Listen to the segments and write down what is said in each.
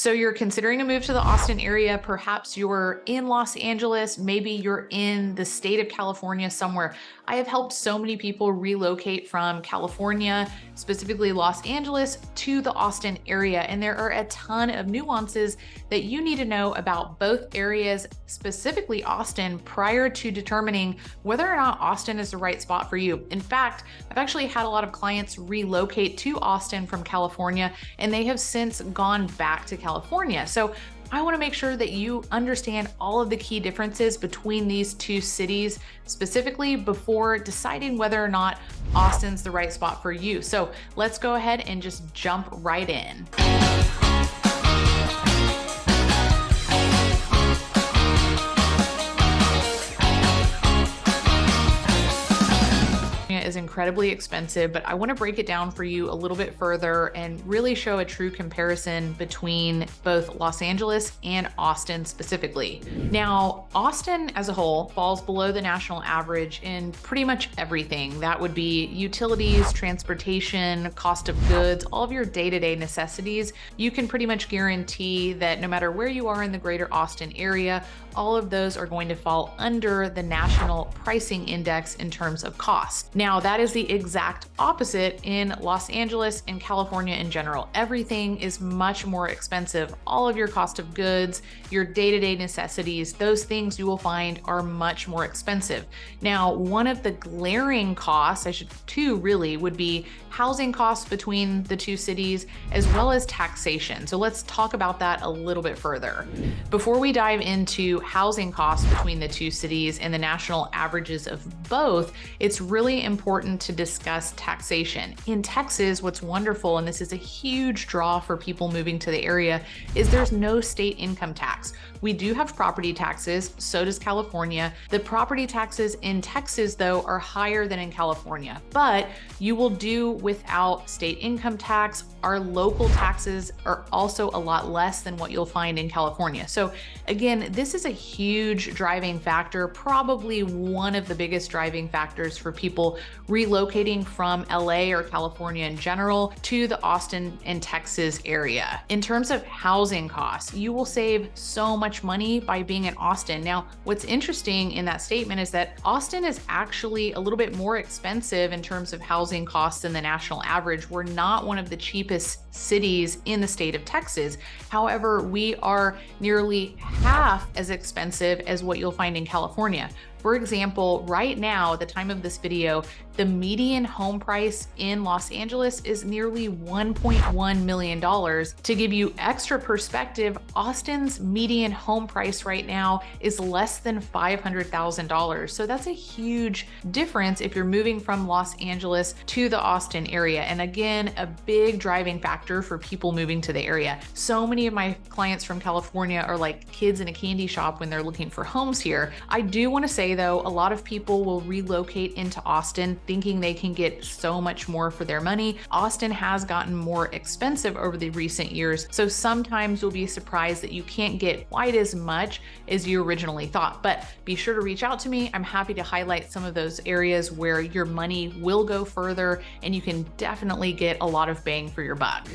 So you're considering a move to the Austin area. Perhaps you're in Los Angeles. Maybe you're in the state of California somewhere. I have helped so many people relocate from California, specifically Los Angeles, to the Austin area. And there are a ton of nuances that you need to know about both areas, specifically Austin, prior to determining whether or not Austin is the right spot for you. In fact, I've actually had a lot of clients relocate to Austin from California, and they have since gone back to California. So I want to make sure that you understand all of the key differences between these two cities specifically before deciding whether or not Austin's the right spot for you. So let's go ahead and just jump right in. Is incredibly expensive, but I want to break it down for you a little bit further and really show a true comparison between both Los Angeles and Austin specifically. Now, Austin as a whole falls below the national average in pretty much everything. That would be utilities, transportation, cost of goods, all of your day-to-day necessities. You can pretty much guarantee that no matter where you are in the greater Austin area, all of those are going to fall under the national pricing index in terms of cost. Now, that is the exact opposite in Los Angeles and California in general. Everything is much more expensive. All of your cost of goods, your day-to-day necessities, those things you will find are much more expensive. Now, one of the glaring costs, two really, would be housing costs between the two cities, as well as taxation. So let's talk about that a little bit further. Before we dive into housing costs between the two cities and the national averages of both, it's really important to discuss taxation. In Texas, what's wonderful, and this is a huge draw for people moving to the area, is there's no state income tax. We do have property taxes, so does California. The property taxes in Texas, though, are higher than in California, but you will do without state income tax. Our local taxes are also a lot less than what you'll find in California. So again, this is a huge driving factor, probably one of the biggest driving factors for people relocating from LA or California in general to the Austin and Texas area. In terms of housing costs, you will save so much money by being in Austin. Now, what's interesting in that statement is that Austin is actually a little bit more expensive in terms of housing costs than the national average. We're not one of the cheapest cities in the state of Texas. However, we are nearly half as expensive as what you'll find in California. For example, right now, at the time of this video, the median home price in Los Angeles is nearly $1.1 million. To give you extra perspective, Austin's median home price right now is less than $500,000. So that's a huge difference if you're moving from Los Angeles to the Austin area. And again, a big driving factor for people moving to the area. So many of my clients from California are like kids in a candy shop when they're looking for homes here. I do want to say though, a lot of people will relocate into Austin thinking they can get so much more for their money. Austin has gotten more expensive over the recent years, so sometimes you'll be surprised that you can't get quite as much as you originally thought. But be sure to reach out to me. I'm happy to highlight some of those areas where your money will go further and you can definitely get a lot of bang for your buck.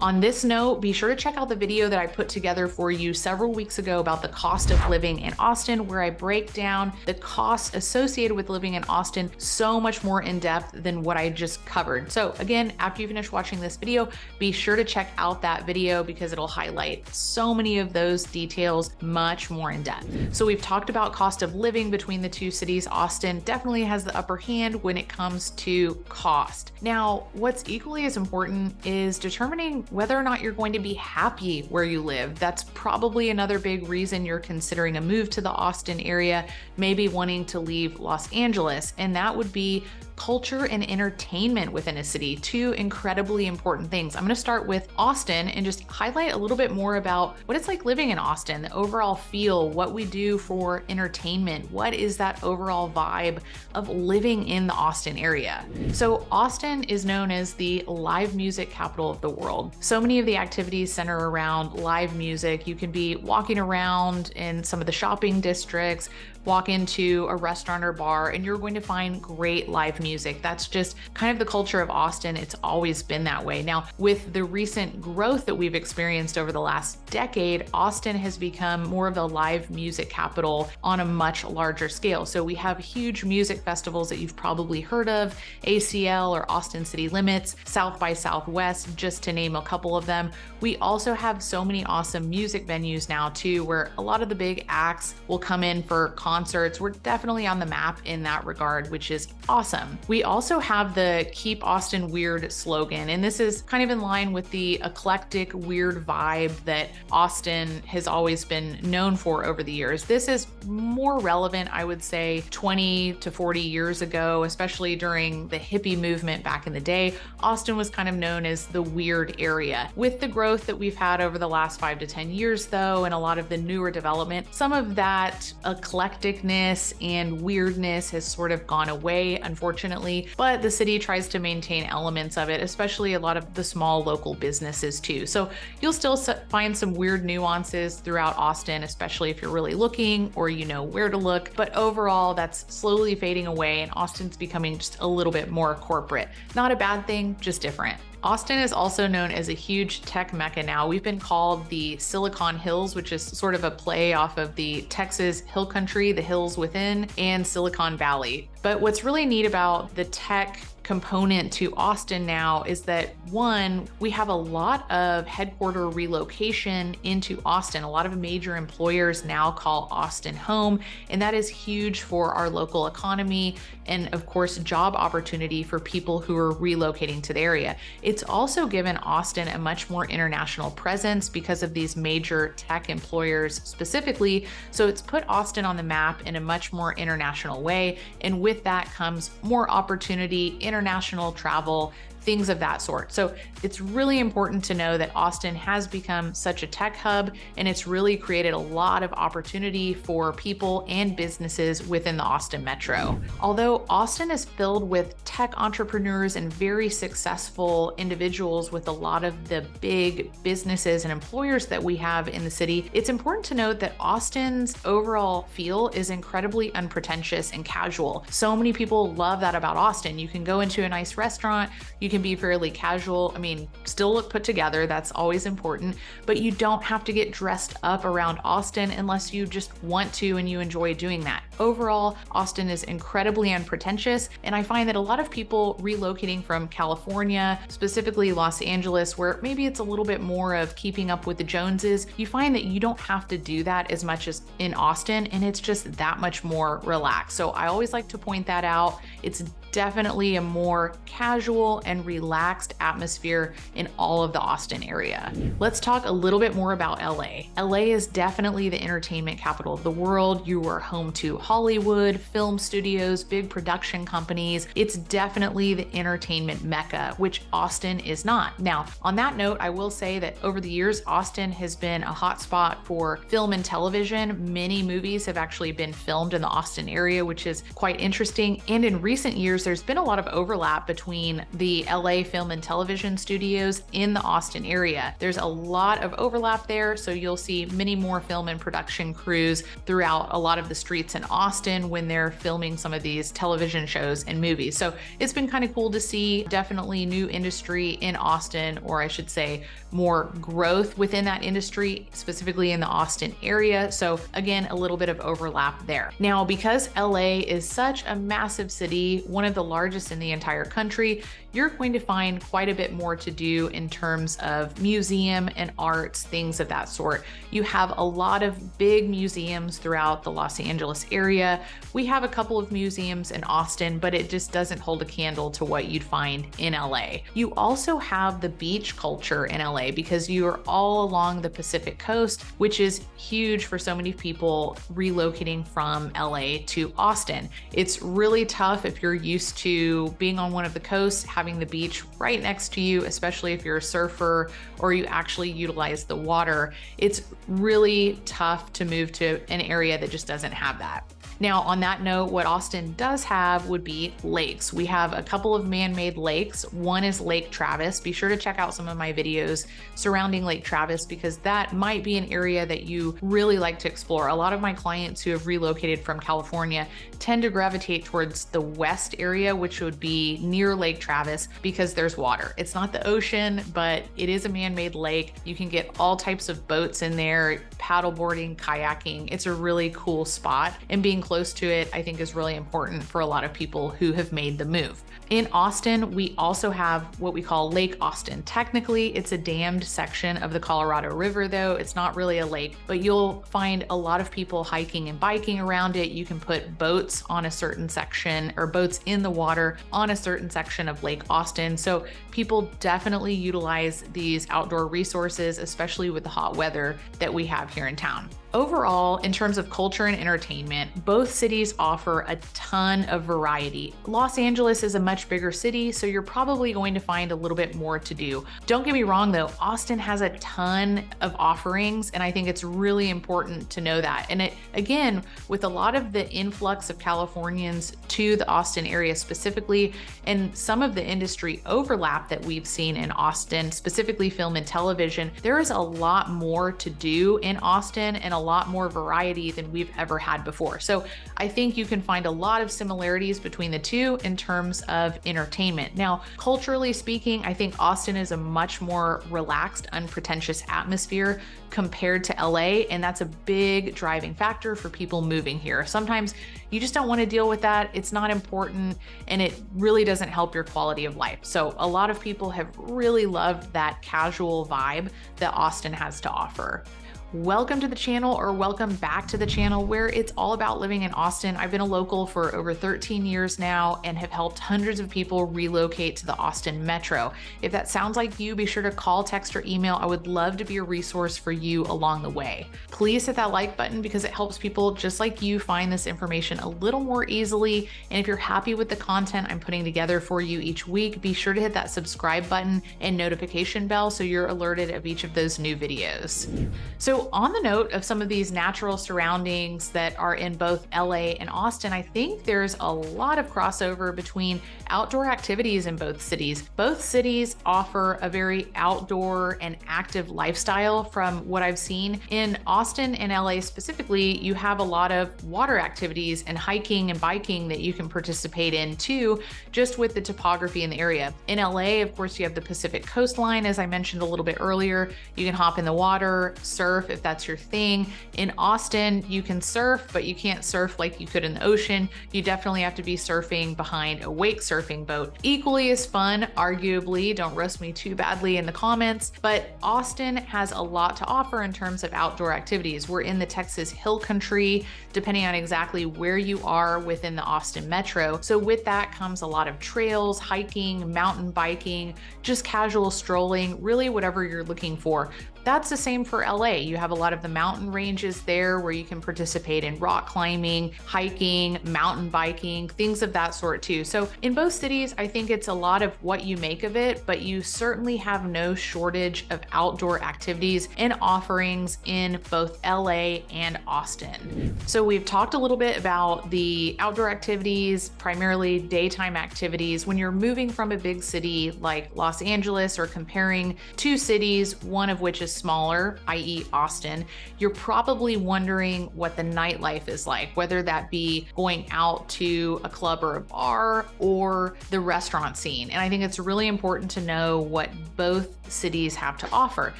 On this note, be sure to check out the video that I put together for you several weeks ago about the cost of living in Austin, where I break down the costs associated with living in Austin so much more in depth than what I just covered. So again, after you finish watching this video, be sure to check out that video because it'll highlight so many of those details much more in depth. So we've talked about cost of living between the two cities. Austin definitely has the upper hand when it comes to cost. Now, what's equally as important is determining whether or not you're going to be happy where you live. That's probably another big reason you're considering a move to the Austin area, maybe wanting to leave Los Angeles, and that would be culture and entertainment within a city, two incredibly important things. I'm going to start with Austin and just highlight a little bit more about what it's like living in Austin, the overall feel, what we do for entertainment, what is that overall vibe of living in the Austin area. So Austin is known as the live music capital of the world. So many of the activities center around live music. You can be walking around in some of the shopping districts, walk into a restaurant or bar, and you're going to find great live music music. That's just kind of the culture of Austin. It's always been that way. Now, with the recent growth that we've experienced over the last decade, Austin has become more of a live music capital on a much larger scale. So we have huge music festivals that you've probably heard of, ACL or Austin City Limits, South by Southwest, just to name a couple of them. We also have so many awesome music venues now too, where a lot of the big acts will come in for concerts. We're definitely on the map in that regard, which is awesome. We also have the Keep Austin Weird slogan, and this is kind of in line with the eclectic, weird vibe that Austin has always been known for over the years. This is more relevant, I would say, 20 to 40 years ago, especially during the hippie movement back in the day. Austin was kind of known as the weird area. With the growth that we've had over the last 5 to 10 years, though, and a lot of the newer development, some of that eclecticness and weirdness has sort of gone away, unfortunately, but the city tries to maintain elements of it, especially a lot of the small local businesses too. So you'll still find some weird nuances throughout Austin, especially if you're really looking or you know where to look. But overall, that's slowly fading away and Austin's becoming just a little bit more corporate. Not a bad thing, just different. Austin is also known as a huge tech mecca now. We've been called the Silicon Hills, which is sort of a play off of the Texas Hill Country, the hills within, and Silicon Valley. But what's really neat about the tech component to Austin now is that, one, we have a lot of headquarter relocation into Austin. A lot of major employers now call Austin home, and that is huge for our local economy and, of course, job opportunity for people who are relocating to the area. It's also given Austin a much more international presence because of these major tech employers specifically. So it's put Austin on the map in a much more international way. And with that comes more opportunity, international travel, things of that sort. So it's really important to know that Austin has become such a tech hub, and it's really created a lot of opportunity for people and businesses within the Austin metro. Although Austin is filled with tech entrepreneurs and very successful individuals with a lot of the big businesses and employers that we have in the city, it's important to note that Austin's overall feel is incredibly unpretentious and casual. So many people love that about Austin. You can go into a nice restaurant, you can be fairly casual. I mean, still look put together. That's always important, but you don't have to get dressed up around Austin unless you just want to and you enjoy doing that. Overall, Austin is incredibly unpretentious, and I find that a lot of people relocating from California, specifically Los Angeles, where maybe it's a little bit more of keeping up with the Joneses, you find that you don't have to do that as much as in Austin, and it's just that much more relaxed. So I always like to point that out. It's definitely a more casual and relaxed atmosphere in all of the Austin area. Let's talk a little bit more about LA. LA is definitely the entertainment capital of the world. You are home to Hollywood, film studios, big production companies. It's definitely the entertainment mecca, which Austin is not. Now, on that note, I will say that over the years, Austin has been a hotspot for film and television. Many movies have actually been filmed in the Austin area, which is quite interesting. And in recent years, there's been a lot of overlap between the LA film and television studios in the Austin area. There's a lot of overlap there, so you'll see many more film and production crews throughout a lot of the streets in Austin when they're filming some of these television shows and movies. So it's been kind of cool to see. Definitely new industry in Austin, or I should say more growth within that industry, specifically in the Austin area. So again, a little bit of overlap there. Now, because LA is such a massive city, one of the largest in the entire country, you're going to find quite a bit more to do in terms of museum and arts, things of that sort. You have a lot of big museums throughout the Los Angeles area. We have a couple of museums in Austin, but it just doesn't hold a candle to what you'd find in LA. You also have the beach culture in LA because you are all along the Pacific coast, which is huge for so many people relocating from LA to Austin. It's really tough if you're used to being on one of the coasts, having the beach right next to you, especially if you're a surfer or you actually utilize the water. It's really tough to move to an area that just doesn't have that. Now, on that note, what Austin does have would be lakes. We have a couple of man-made lakes. One is Lake Travis. Be sure to check out some of my videos surrounding Lake Travis because that might be an area that you really like to explore. A lot of my clients who have relocated from California tend to gravitate towards the west area, which would be near Lake Travis because there's water. It's not the ocean, but it is a man-made lake. You can get all types of boats in there, paddleboarding, kayaking. It's a really cool spot, and being close to it, I think, is really important for a lot of people who have made the move. In Austin, we also have what we call Lake Austin. Technically, it's a dammed section of the Colorado River, though. It's not really a lake, but you'll find a lot of people hiking and biking around it. You can put boats on a certain section or boats in the water on a certain section of Lake Austin. So people definitely utilize these outdoor resources, especially with the hot weather that we have here in town. Overall, in terms of culture and entertainment, both cities offer a ton of variety. Los Angeles is a much bigger city, so you're probably going to find a little bit more to do. Don't get me wrong though, Austin has a ton of offerings, and I think it's really important to know that. And again, with a lot of the influx of Californians to the Austin area specifically, and some of the industry overlap that we've seen in Austin, specifically film and television, there is a lot more to do in Austin and a lot more variety than we've ever had before. So I think you can find a lot of similarities between the two in terms of entertainment. Now, culturally speaking, I think Austin is a much more relaxed, unpretentious atmosphere compared to LA, and that's a big driving factor for people moving here. Sometimes you just don't want to deal with that. It's not important, and it really doesn't help your quality of life. So a lot of people have really loved that casual vibe that Austin has to offer. Welcome to the channel, or welcome back to the channel, where it's all about living in Austin. I've been a local for over 13 years now and have helped hundreds of people relocate to the Austin metro. If that sounds like you, be sure to call, text, or email. I would love to be a resource for you along the way. Please hit that like button because it helps people just like you find this information a little more easily. And if you're happy with the content I'm putting together for you each week, be sure to hit that subscribe button and notification bell so you're alerted of each of those new videos. So on the note of some of these natural surroundings that are in both LA and Austin, I think there's a lot of crossover between outdoor activities in both cities. Both cities offer a very outdoor and active lifestyle from what I've seen. In Austin and LA specifically, you have a lot of water activities and hiking and biking that you can participate in too, just with the topography in the area. In LA, of course, you have the Pacific coastline, as I mentioned a little bit earlier. You can hop in the water, surf if that's your thing. In Austin, you can surf, but you can't surf like you could in the ocean. You definitely have to be surfing behind a wake surfing boat. Equally as fun, arguably, don't roast me too badly in the comments, but Austin has a lot to offer in terms of outdoor activities. We're in the Texas Hill Country, depending on exactly where you are within the Austin metro. So with that comes a lot of trails, hiking, mountain biking, just casual strolling, really whatever you're looking for. That's the same for LA. You have a lot of the mountain ranges there where you can participate in rock climbing, hiking, mountain biking, things of that sort too. So in both cities, I think it's a lot of what you make of it, but you certainly have no shortage of outdoor activities and offerings in both LA and Austin. So we've talked a little bit about the outdoor activities, primarily daytime activities. When you're moving from a big city like Los Angeles or comparing two cities, one of which is smaller, i.e. Austin, you're probably wondering what the nightlife is like, whether that be going out to a club or a bar or the restaurant scene. And I think it's really important to know what both cities have to offer.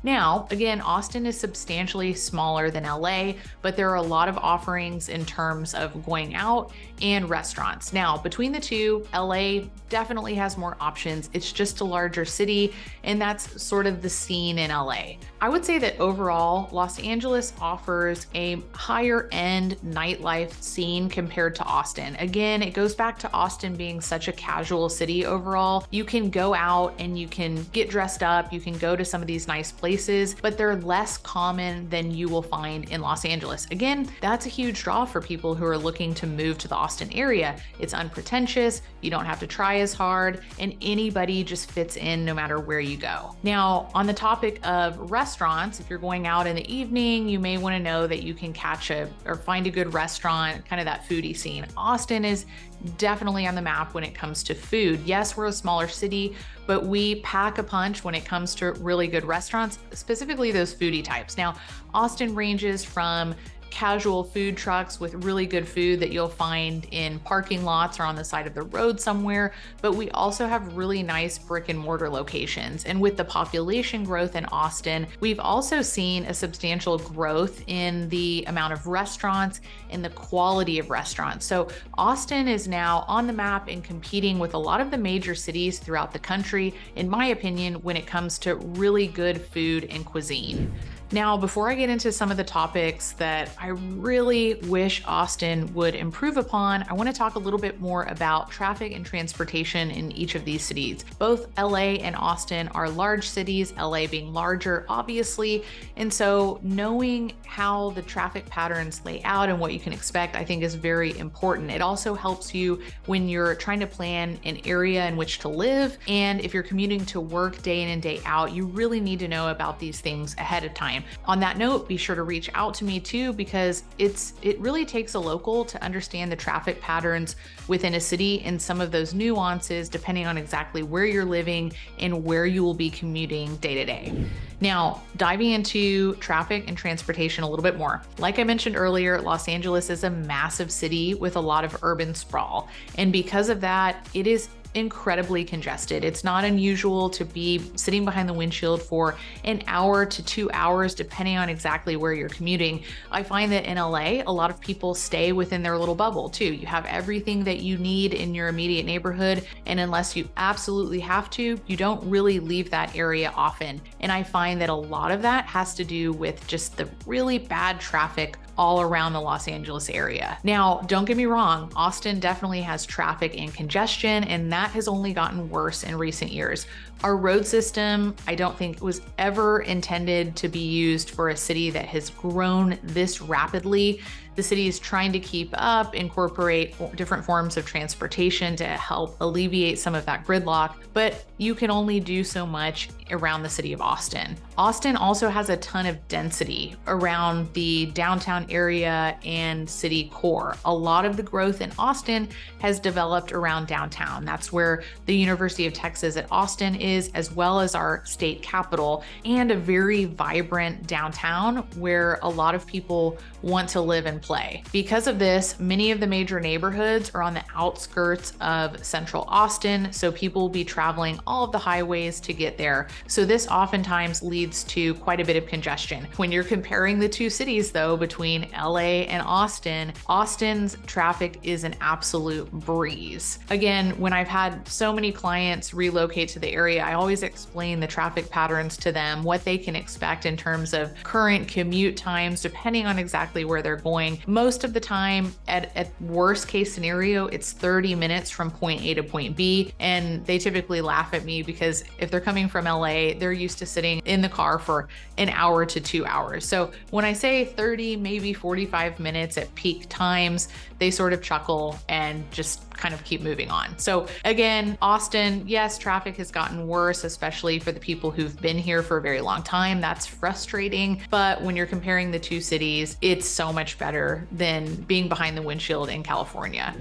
Now, again, Austin is substantially smaller than LA, but there are a lot of offerings in terms of going out and restaurants. Now, between the two, LA definitely has more options. It's just a larger city, and that's sort of the scene in LA. I would say that overall, Los Angeles offers a higher end nightlife scene compared to Austin. Again, it goes back to Austin being such a casual city overall. You can go out and you can get dressed up, you can go to some of these nice places, but they're less common than you will find in Los Angeles. Again, that's a huge draw for people who are looking to move to the Austin area. It's unpretentious, you don't have to try as hard, and anybody just fits in no matter where you go. Now, on the topic of restaurants, if you're going out in the evening, you may want to know that you can catch or find a good restaurant, kind of that foodie scene. Austin is definitely on the map when it comes to food. Yes, we're a smaller city, but we pack a punch when it comes to really good restaurants, specifically those foodie types. Now, Austin ranges from casual food trucks with really good food that you'll find in parking lots or on the side of the road somewhere, but we also have really nice brick and mortar locations. And with the population growth in Austin, we've also seen a substantial growth in the amount of restaurants and the quality of restaurants. So Austin is now on the map and competing with a lot of the major cities throughout the country, in my opinion, when it comes to really good food and cuisine. Now, before I get into some of the topics that I really wish Austin would improve upon, I want to talk a little bit more about traffic and transportation in each of these cities. Both LA and Austin are large cities, LA being larger, obviously. And so knowing how the traffic patterns lay out and what you can expect, I think is very important. It also helps you when you're trying to plan an area in which to live. And if you're commuting to work day in and day out, you really need to know about these things ahead of time. On that note, be sure to reach out to me too, because it really takes a local to understand the traffic patterns within a city and some of those nuances depending on exactly where you're living and where you will be commuting day to day. Now, diving into traffic and transportation a little bit more. Like I mentioned earlier, Los Angeles is a massive city with a lot of urban sprawl. And because of that, it is incredibly congested. It's not unusual to be sitting behind the windshield for an hour to 2 hours, depending on exactly where you're commuting. I find that in LA, a lot of people stay within their little bubble too. You have everything that you need in your immediate neighborhood, and unless you absolutely have to, you don't really leave that area often. And I find that a lot of that has to do with just the really bad traffic all around the Los Angeles area. Now, don't get me wrong, Austin definitely has traffic and congestion, and that has only gotten worse in recent years. Our road system, I don't think was ever intended to be used for a city that has grown this rapidly. The city is trying to keep up, incorporate different forms of transportation to help alleviate some of that gridlock, but you can only do so much around the city of Austin. Austin also has a ton of density around the downtown area and city core. A lot of the growth in Austin has developed around downtown. That's where the University of Texas at Austin is, as well as our state capital, and a very vibrant downtown where a lot of people want to live and play. Because of this, many of the major neighborhoods are on the outskirts of central Austin, so people will be traveling all of the highways to get there. So this oftentimes leads to quite a bit of congestion. When you're comparing the two cities though, between LA and Austin, Austin's traffic is an absolute breeze. Again, when I've had so many clients relocate to the area, I always explain the traffic patterns to them, what they can expect in terms of current commute times, depending on exactly where they're going. Most of the time, at worst case scenario, it's 30 minutes from point A to point B. And they typically laugh at me because if they're coming from LA, they're used to sitting in the car for an hour to 2 hours. So when I say 30, maybe 45 minutes at peak times, they sort of chuckle and just kind of keep moving on. So again, Austin, yes, traffic has gotten worse, especially for the people who've been here for a very long time. That's frustrating. But when you're comparing the two cities, it's so much better than being behind the windshield in California.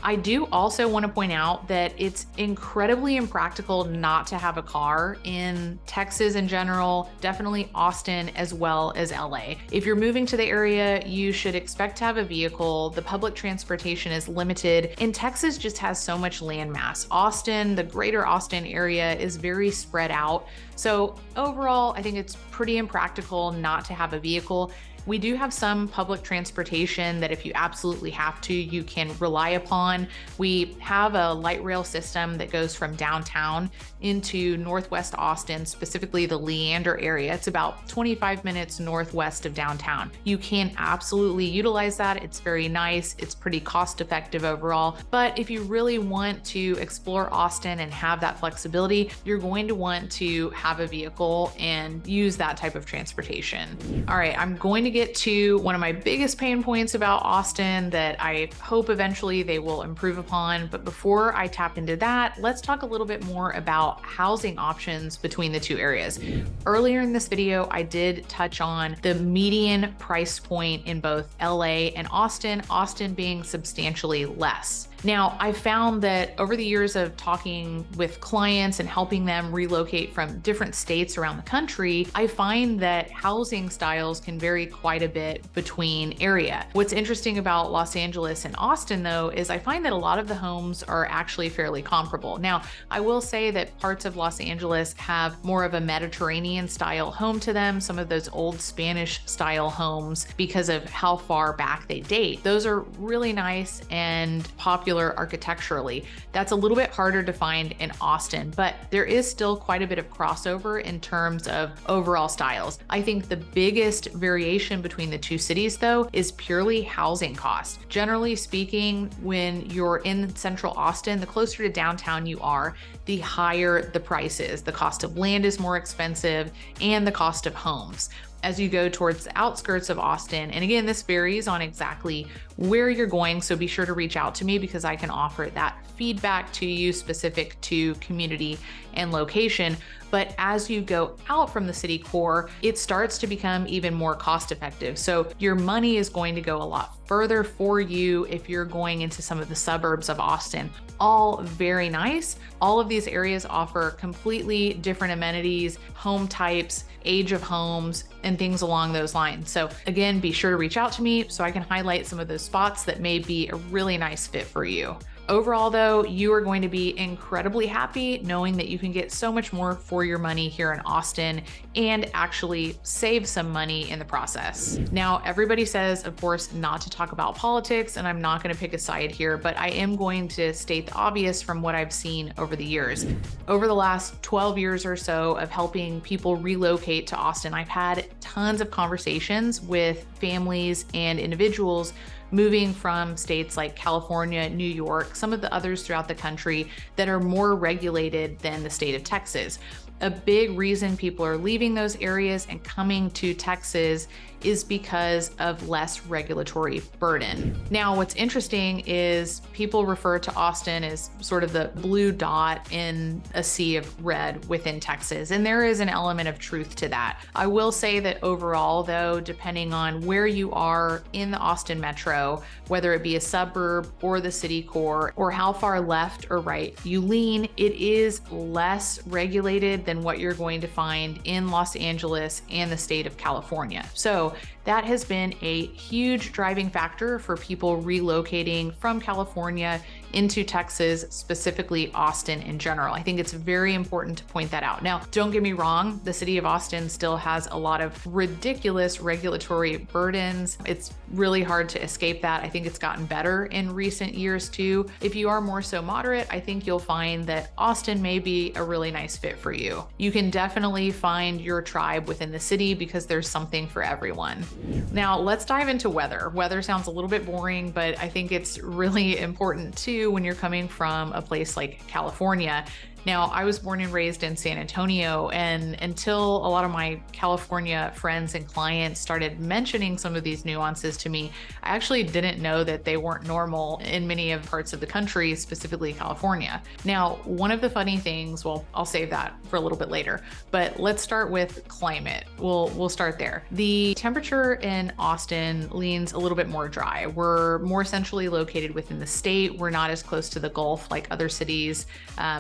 I do also want to point out that it's incredibly impractical not to have a car in Texas in general, definitely Austin as well as LA. If you're moving to the area, you should expect to have a vehicle. The public transportation is limited, and Texas just has so much land mass. Austin, the greater Austin area, is very spread out. So overall, I think it's pretty impractical not to have a vehicle. We do have some public transportation that if you absolutely have to, you can rely upon. We have a light rail system that goes from downtown into Northwest Austin, specifically the Leander area. It's about 25 minutes northwest of downtown. You can absolutely utilize that. It's very nice. It's pretty cost effective overall. But if you really want to explore Austin and have that flexibility, you're going to want to have a vehicle and use that type of transportation. All right, I'm going to get to one of my biggest pain points about Austin that I hope eventually they will improve upon. But before I tap into that, let's talk a little bit more about housing options between the two areas. Earlier in this video, I did touch on the median price point in both LA and Austin, Austin being substantially less. Now, I found that over the years of talking with clients and helping them relocate from different states around the country, I find that housing styles can vary quite a bit between area. What's interesting about Los Angeles and Austin, though, is I find that a lot of the homes are actually fairly comparable. Now, I will say that parts of Los Angeles have more of a Mediterranean style home to them, some of those old Spanish style homes, because of how far back they date. Those are really nice and popular architecturally. That's a little bit harder to find in Austin, but there is still quite a bit of crossover in terms of overall styles. I think the biggest variation between the two cities, though, is purely housing cost. Generally speaking, when you're in central Austin, the closer to downtown you are, the higher the price is. The cost of land is more expensive and the cost of homes. As you go towards the outskirts of Austin, and again, this varies on exactly where you're going, so be sure to reach out to me because I can offer that feedback to you specific to community and location. But as you go out from the city core, it starts to become even more cost effective. So your money is going to go a lot further for you if you're going into some of the suburbs of Austin. All very nice. All of these areas offer completely different amenities, home types, age of homes, and things along those lines. So again, be sure to reach out to me so I can highlight some of those spots that may be a really nice fit for you. Overall, though, you are going to be incredibly happy knowing that you can get so much more for your money here in Austin and actually save some money in the process. Now, everybody says, of course, not to talk about politics, and I'm not going to pick a side here, but I am going to state the obvious from what I've seen over the years. Over the last 12 years or so of helping people relocate to Austin, I've had tons of conversations with families and individuals moving from states like California, New York, some of the others throughout the country that are more regulated than the state of Texas. A big reason people are leaving those areas and coming to Texas is because of less regulatory burden. Now, what's interesting is people refer to Austin as sort of the blue dot in a sea of red within Texas, and there is an element of truth to that. I will say that overall, though, depending on where you are in the Austin metro, whether it be a suburb or the city core, or how far left or right you lean, it is less regulated than what you're going to find in Los Angeles and the state of California. So that has been a huge driving factor for people relocating from California into Texas, specifically Austin in general. I think it's very important to point that out. Now, don't get me wrong, the city of Austin still has a lot of ridiculous regulatory burdens. It's really hard to escape that. I think it's gotten better in recent years too. If you are more so moderate, I think you'll find that Austin may be a really nice fit for you. You can definitely find your tribe within the city because there's something for everyone. Now, let's dive into weather. Weather sounds a little bit boring, but I think it's really important too when you're coming from a place like California. Now, I was born and raised in San Antonio, and until a lot of my California friends and clients started mentioning some of these nuances to me, I actually didn't know that they weren't normal in many of parts of the country, specifically California. Now, one of the funny things, well, I'll save that for a little bit later, but let's start with climate. We'll start there. The temperature in Austin leans a little bit more dry. We're more centrally located within the state. We're not as close to the Gulf like other cities,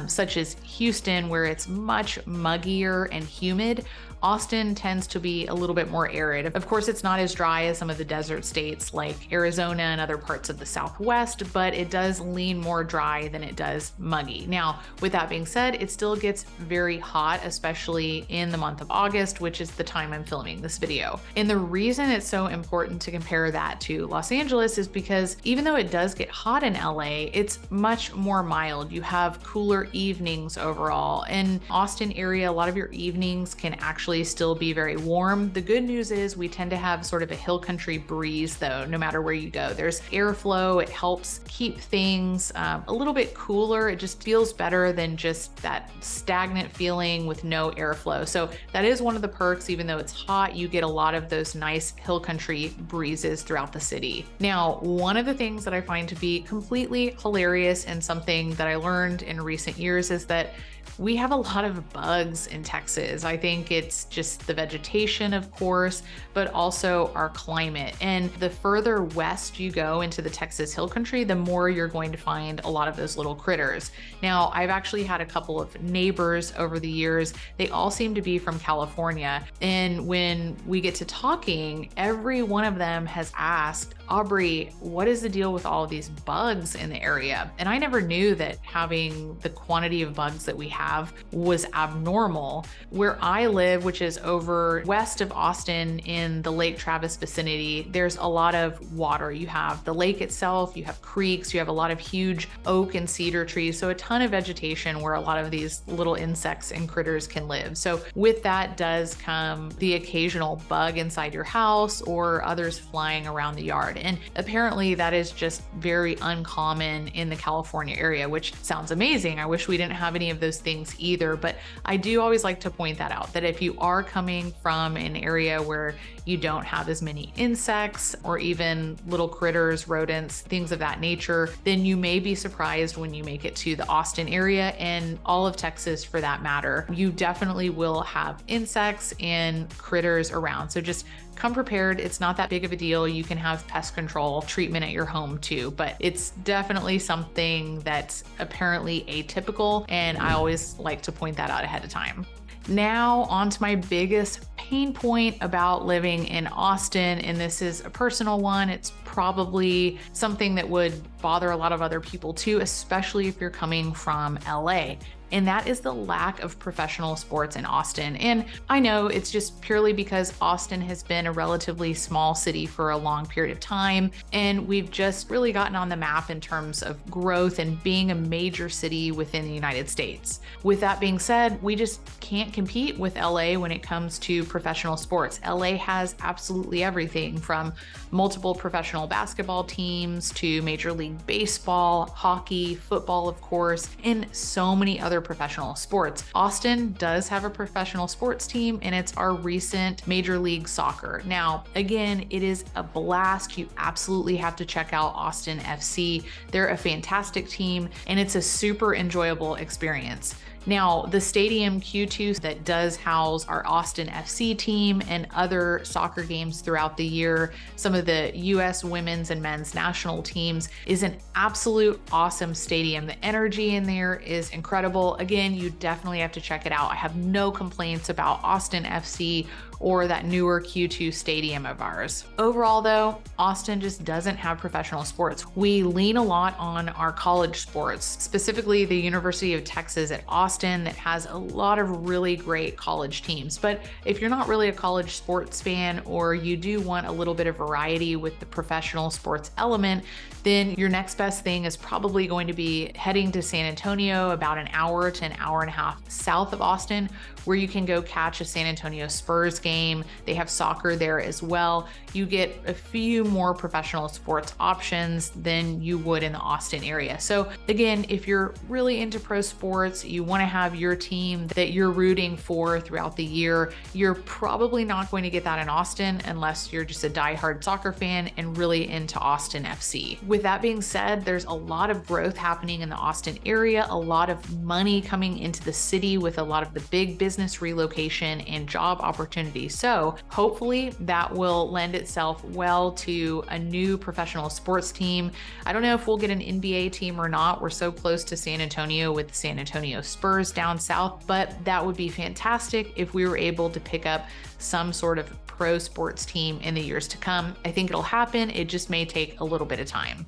such as Houston, where it's much muggier and humid. Austin tends to be a little bit more arid. Of course, it's not as dry as some of the desert states like Arizona and other parts of the Southwest, but it does lean more dry than it does muggy. Now, with that being said, it still gets very hot, especially in the month of August, which is the time I'm filming this video. And the reason it's so important to compare that to Los Angeles is because even though it does get hot in LA, it's much more mild. You have cooler evenings overall. In Austin area, a lot of your evenings can actually actually still be very warm. The good news is we tend to have sort of a hill country breeze though, no matter where you go. There's airflow. It helps keep things a little bit cooler. It just feels better than just that stagnant feeling with no airflow. So that is one of the perks. Even though it's hot, you get a lot of those nice hill country breezes throughout the city. Now, one of the things that I find to be completely hilarious and something that I learned in recent years is that we have a lot of bugs in Texas. I think it's just the vegetation, of course, but also our climate. And the further west you go into the Texas Hill Country, the more you're going to find a lot of those little critters. Now, I've actually had a couple of neighbors over the years. They all seem to be from California. And when we get to talking, every one of them has asked, Aubrey, what is the deal with all of these bugs in the area? And I never knew that having the quantity of bugs that we have was abnormal. Where I live, which is over west of Austin in the Lake Travis vicinity, there's a lot of water. You have the lake itself, you have creeks, you have a lot of huge oak and cedar trees. So a ton of vegetation where a lot of these little insects and critters can live. So with that does come the occasional bug inside your house or others flying around the yard. And apparently that is just very uncommon in the California area, which sounds amazing. I wish we didn't have any of those things either, but I do always like to point that out, that if you are coming from an area where you don't have as many insects or even little critters, rodents, things of that nature, then you may be surprised when you make it to the Austin area and all of Texas for that matter. You definitely will have insects and critters around. So just come prepared. It's not that big of a deal. You can have pest control treatment at your home too, but it's definitely something that's apparently atypical. And I always like to point that out ahead of time. Now on to my biggest pain point about living in Austin, and this is a personal one. It's probably something that would bother a lot of other people too, especially if you're coming from LA. And that is the lack of professional sports in Austin. And I know it's just purely because Austin has been a relatively small city for a long period of time. And we've just really gotten on the map in terms of growth and being a major city within the United States. With that being said, we just can't compete with LA when it comes to professional sports. LA has absolutely everything from multiple professional basketball teams to Major League Baseball, hockey, football, of course, and so many other professional sports. Austin does have a professional sports team, and it's our recent Major League Soccer. Now, again, it is a blast. You absolutely have to check out Austin FC. They're a fantastic team, and it's a super enjoyable experience. Now, the Stadium Q2 that does house our Austin FC team and other soccer games throughout the year, some of the US women's and men's national teams, is an absolute awesome stadium. The energy in there is incredible. Again, you definitely have to check it out. I have no complaints about Austin FC or that newer Q2 stadium of ours. Overall though, Austin just doesn't have professional sports. We lean a lot on our college sports, specifically the University of Texas at Austin that has a lot of really great college teams. But if you're not really a college sports fan or you do want a little bit of variety with the professional sports element, then your next best thing is probably going to be heading to San Antonio, about an hour to an hour and a half south of Austin, where you can go catch a San Antonio Spurs game. They have soccer there as well. You get a few more professional sports options than you would in the Austin area. So again, if you're really into pro sports, you want to have your team that you're rooting for throughout the year, you're probably not going to get that in Austin unless you're just a diehard soccer fan and really into Austin FC. With that being said, there's a lot of growth happening in the Austin area, a lot of money coming into the city with a lot of the big business relocation and job opportunities. So hopefully that will lend itself well to a new professional sports team. I don't know if we'll get an NBA team or not. We're so close to San Antonio with the San Antonio Spurs down south, but that would be fantastic if we were able to pick up some sort of pro sports team in the years to come. I think it'll happen. It just may take a little bit of time.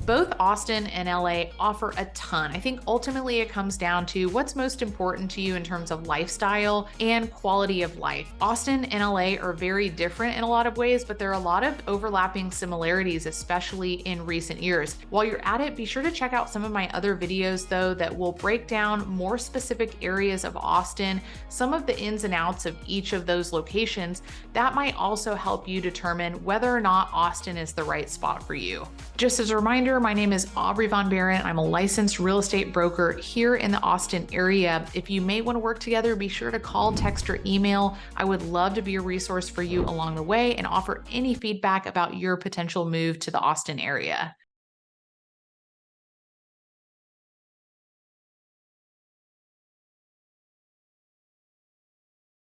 Both Austin and LA offer a ton. I think ultimately it comes down to what's most important to you in terms of lifestyle and quality of life. Austin and LA are very different in a lot of ways, but there are a lot of overlapping similarities, especially in recent years. While you're at it, be sure to check out some of my other videos though that will break down more specific areas of Austin, some of the ins and outs of each of those locations. That might also help you determine whether or not Austin is the right spot for you. Just as a reminder, my name is Aubrey von Behren. I'm a licensed real estate broker here in the Austin area. If you may want to work together, be sure to call, text, or email. I would love to be a resource for you along the way and offer any feedback about your potential move to the Austin area.